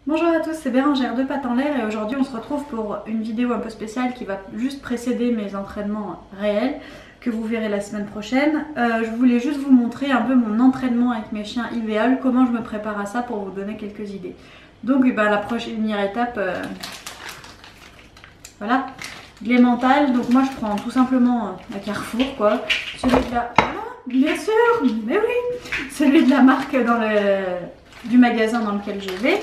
Bonjour à tous, c'est Bérangère de Pattes en l'air et aujourd'hui on se retrouve pour une vidéo un peu spéciale qui va juste précéder mes entraînements réels que vous verrez la semaine prochaine. Je voulais juste vous montrer un peu mon entraînement avec mes chiens idéal, comment je me prépare à ça pour vous donner quelques idées. Donc la première étape, voilà, les mentales. Donc moi je prends tout simplement un Carrefour quoi, celui de la... bien sûr, mais oui, celui de la marque du magasin dans lequel je vais.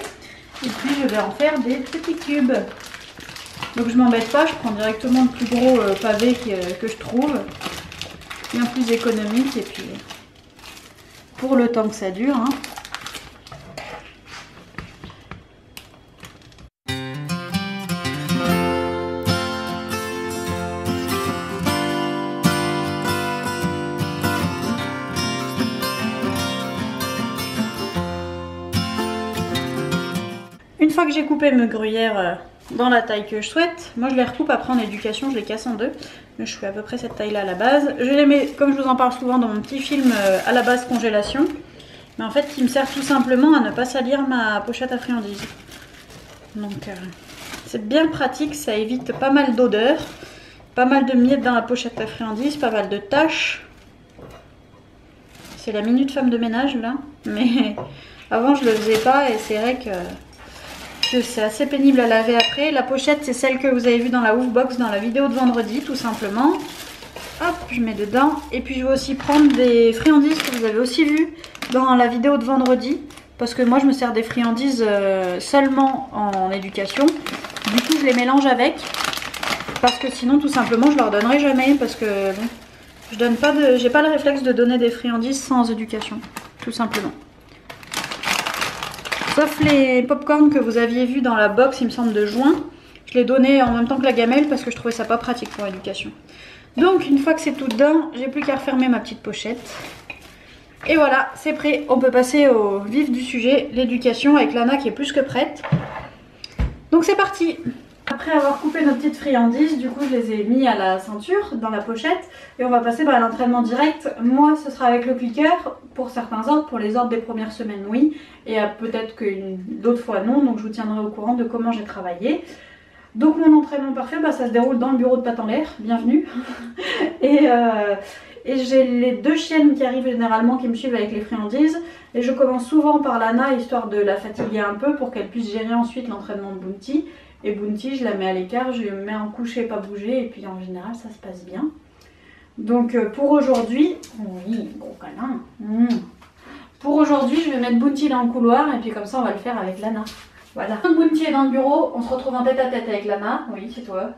Et puis je vais en faire des petits cubes. Donc je m'embête pas, je prends directement le plus gros pavé que je trouve. Bien plus économique et puis pour le temps que ça dure. Hein. Une fois que j'ai coupé mes gruyères dans la taille que je souhaite, moi je les recoupe après en éducation, je les casse en deux. Mais je fais à peu près cette taille là à la base. Je les mets, comme je vous en parle souvent dans mon petit film, à la base congélation. Mais en fait qui me sert tout simplement à ne pas salir ma pochette à friandises. Donc c'est bien pratique, ça évite pas mal d'odeurs, pas mal de miettes dans la pochette à friandises, pas mal de taches. C'est la minute femme de ménage là, mais avant je le faisais pas et c'est vrai que c'est assez pénible à laver après. La pochette c'est celle que vous avez vue dans la Woofbox dans la vidéo de vendredi tout simplement. Hop, je mets dedans. Et puis je vais aussi prendre des friandises que vous avez aussi vues dans la vidéo de vendredi. Parce que moi je me sers des friandises seulement en éducation. Du coup je les mélange avec. Parce que sinon tout simplement je leur donnerai jamais. Parce que bon, je donne pas de, j'ai pas le réflexe de donner des friandises sans éducation. Tout simplement. Sauf les pop-corn que vous aviez vus dans la box, il me semble, de juin. Je les donnais en même temps que la gamelle parce que je trouvais ça pas pratique pour l'éducation. Donc, une fois que c'est tout dedans, j'ai plus qu'à refermer ma petite pochette. Et voilà, c'est prêt. On peut passer au vif du sujet, l'éducation avec Lana qui est plus que prête. Donc, c'est parti. Après avoir coupé nos petites friandises, du coup je les ai mis à la ceinture, dans la pochette. Et on va passer à l'entraînement direct. Moi ce sera avec le clicker pour certains ordres, pour les ordres des premières semaines oui. Et peut-être que d'autres fois non, donc je vous tiendrai au courant de comment j'ai travaillé. Donc mon entraînement parfait, ça se déroule dans le bureau de Pattes en l'air, bienvenue. Et j'ai les deux chiennes qui arrivent généralement qui me suivent avec les friandises. Et je commence souvent par Lana, histoire de la fatiguer un peu pour qu'elle puisse gérer ensuite l'entraînement de Bounty. Et Bounty, je la mets à l'écart, je me mets en coucher, pas bouger, et puis en général, ça se passe bien. Donc pour aujourd'hui, oui, gros câlin. Pour aujourd'hui, je vais mettre Bounty dans le couloir, et puis comme ça, on va le faire avec Lana. Voilà. Bounty est dans le bureau, on se retrouve en tête à tête avec Lana, oui, c'est toi.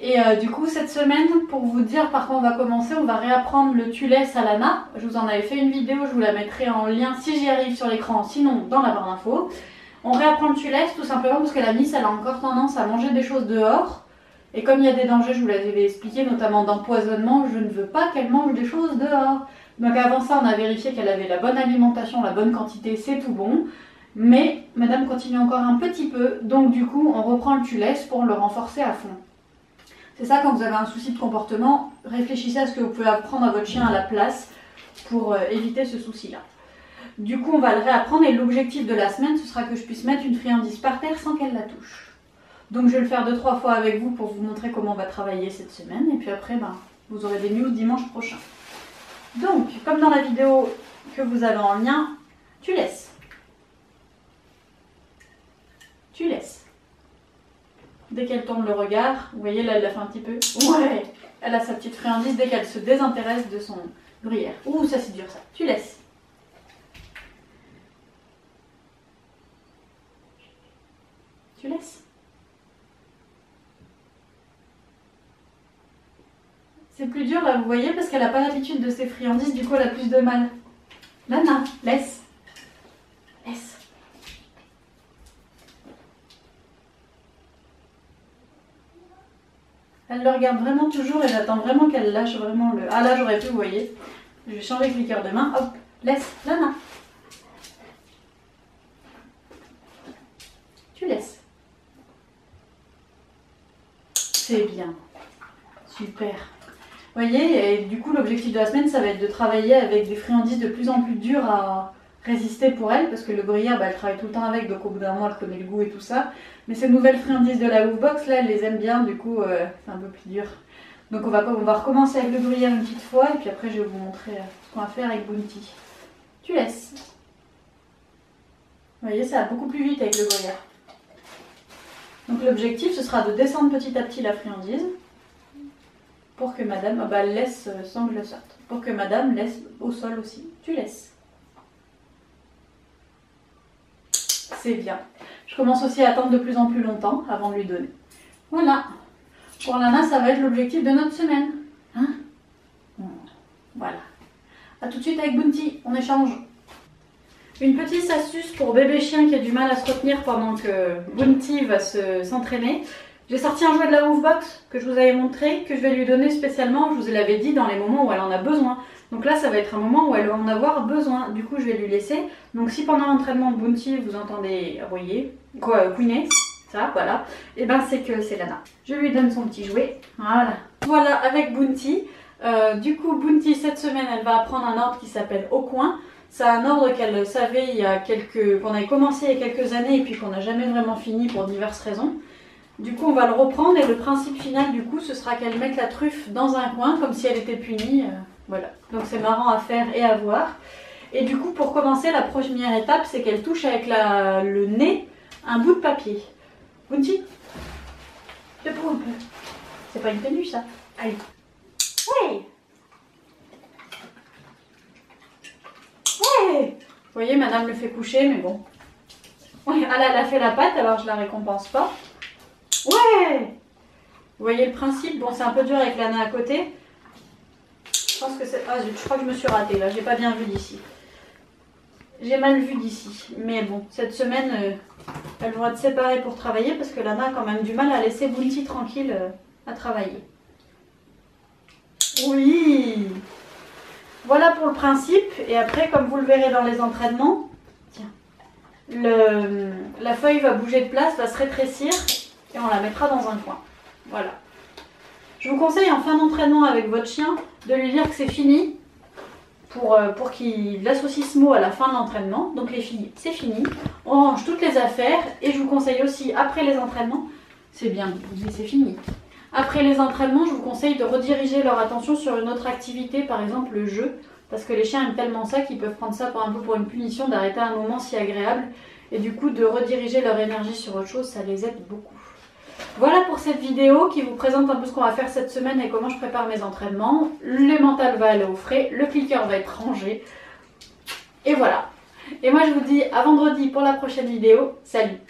Et du coup, cette semaine, pour vous dire par quoi on va commencer, on va réapprendre le tu laisses à Lana. Je vous en avais fait une vidéo, je vous la mettrai en lien si j'y arrive sur l'écran, sinon dans la barre d'infos. On réapprend le tu laisses tout simplement parce que la Miss elle a encore tendance à manger des choses dehors. Et comme il y a des dangers, je vous l'avais expliqué, notamment d'empoisonnement, je ne veux pas qu'elle mange des choses dehors. Donc avant ça, on a vérifié qu'elle avait la bonne alimentation, la bonne quantité, c'est tout bon. Mais madame continue encore un petit peu, donc du coup on reprend le tu laisses pour le renforcer à fond. C'est ça, quand vous avez un souci de comportement, réfléchissez à ce que vous pouvez apprendre à votre chien à la place pour éviter ce souci-là. Du coup, on va le réapprendre et l'objectif de la semaine, ce sera que je puisse mettre une friandise par terre sans qu'elle la touche. Donc, je vais le faire 2-3 fois avec vous pour vous montrer comment on va travailler cette semaine. Et puis après, vous aurez des news dimanche prochain. Donc, comme dans la vidéo que vous avez en lien, tu laisses. Tu laisses. Dès qu'elle tourne le regard, vous voyez là, elle l'a fait un petit peu. Ouais, elle a sa petite friandise dès qu'elle se désintéresse de son gruyère. Ouh, ça c'est dur ça. Tu laisses. Tu laisses. C'est plus dur là, vous voyez, parce qu'elle n'a pas l'habitude de ses friandises, du coup elle a plus de mal. Lana, laisse. Laisse. Elle le regarde vraiment toujours et j'attends vraiment qu'elle lâche vraiment le... Ah là j'aurais pu, vous voyez. Je vais changer le cliqueur de main. Hop, laisse. Lana. Tu laisses. C'est bien. Super. Vous voyez, et du coup l'objectif de la semaine ça va être de travailler avec des friandises de plus en plus dures à résister pour elle, parce que le gruyère, bah, elle travaille tout le temps avec, donc au bout d'un moment, elle connaît le goût et tout ça. Mais ces nouvelles friandises de la Woofbox, là, elle les aime bien, du coup, c'est un peu plus dur. Donc on va recommencer avec le gruyère une petite fois, et puis après, je vais vous montrer ce qu'on va faire avec Bounty. Tu laisses. Vous voyez, ça va beaucoup plus vite avec le gruyère. Donc l'objectif, ce sera de descendre petit à petit la friandise, pour que madame, elle laisse sans que je le sorte, pour que madame laisse au sol aussi. Tu laisses. C'est bien. Je commence aussi à attendre de plus en plus longtemps avant de lui donner. Voilà. Pour Lana, ça va être l'objectif de notre semaine. Hein? Voilà. A tout de suite avec Bounty, on échange. Une petite astuce pour bébé chien qui a du mal à se retenir pendant que Bounty va s'entraîner. J'ai sorti un jouet de la Woofbox que je vous avais montré, que je vais lui donner spécialement, je vous l'avais dit, dans les moments où elle en a besoin. Donc là, ça va être un moment où elle va en avoir besoin. Du coup, je vais lui laisser. Donc si pendant l'entraînement de Bounty, vous entendez couiner, ça, voilà, et ben c'est que c'est Lana. Je lui donne son petit jouet. Voilà. Voilà, avec Bounty. Du coup, Bounty, cette semaine, elle va apprendre un ordre qui s'appelle Au coin. C'est un ordre qu'elle savait qu'on avait commencé il y a quelques années et puis qu'on n'a jamais vraiment fini pour diverses raisons. Du coup, on va le reprendre et le principe final, du coup, ce sera qu'elle mette la truffe dans un coin comme si elle était punie. Voilà. Donc c'est marrant à faire et à voir. Et du coup, pour commencer, la première étape, c'est qu'elle touche avec le nez un bout de papier. Bounty, je te prends un peu. C'est pas une tenue, ça. Allez. Hey! Hey! Vous voyez, madame le fait coucher, mais bon. Ouais, elle a fait la patte, alors je la récompense pas. Ouais! Vous voyez le principe? Bon, c'est un peu dur avec Lana à côté. Je pense que c'est... Ah zut, je crois que je me suis ratée là, j'ai pas bien vu d'ici. J'ai mal vu d'ici. Mais bon, cette semaine, elles vont être séparées pour travailler parce que Lana a quand même du mal à laisser Bounty tranquille à travailler. Oui! Voilà pour le principe. Et après, comme vous le verrez dans les entraînements, tiens, la feuille va bouger de place, va se rétrécir et on la mettra dans un coin. Voilà. Je vous conseille en fin d'entraînement avec votre chien de lui dire que c'est fini pour qu'il associe ce mot à la fin de l'entraînement. Donc les filles, c'est fini. On range toutes les affaires et je vous conseille aussi après les entraînements, c'est bien, mais c'est fini. Après les entraînements, je vous conseille de rediriger leur attention sur une autre activité, par exemple le jeu. Parce que les chiens aiment tellement ça qu'ils peuvent prendre ça un peu pour une punition, d'arrêter un moment si agréable. Et du coup, de rediriger leur énergie sur autre chose, ça les aide beaucoup. Voilà pour cette vidéo qui vous présente un peu ce qu'on va faire cette semaine et comment je prépare mes entraînements. Le mental va aller au frais, le clicker va être rangé. Et voilà. Et moi, je vous dis à vendredi pour la prochaine vidéo. Salut!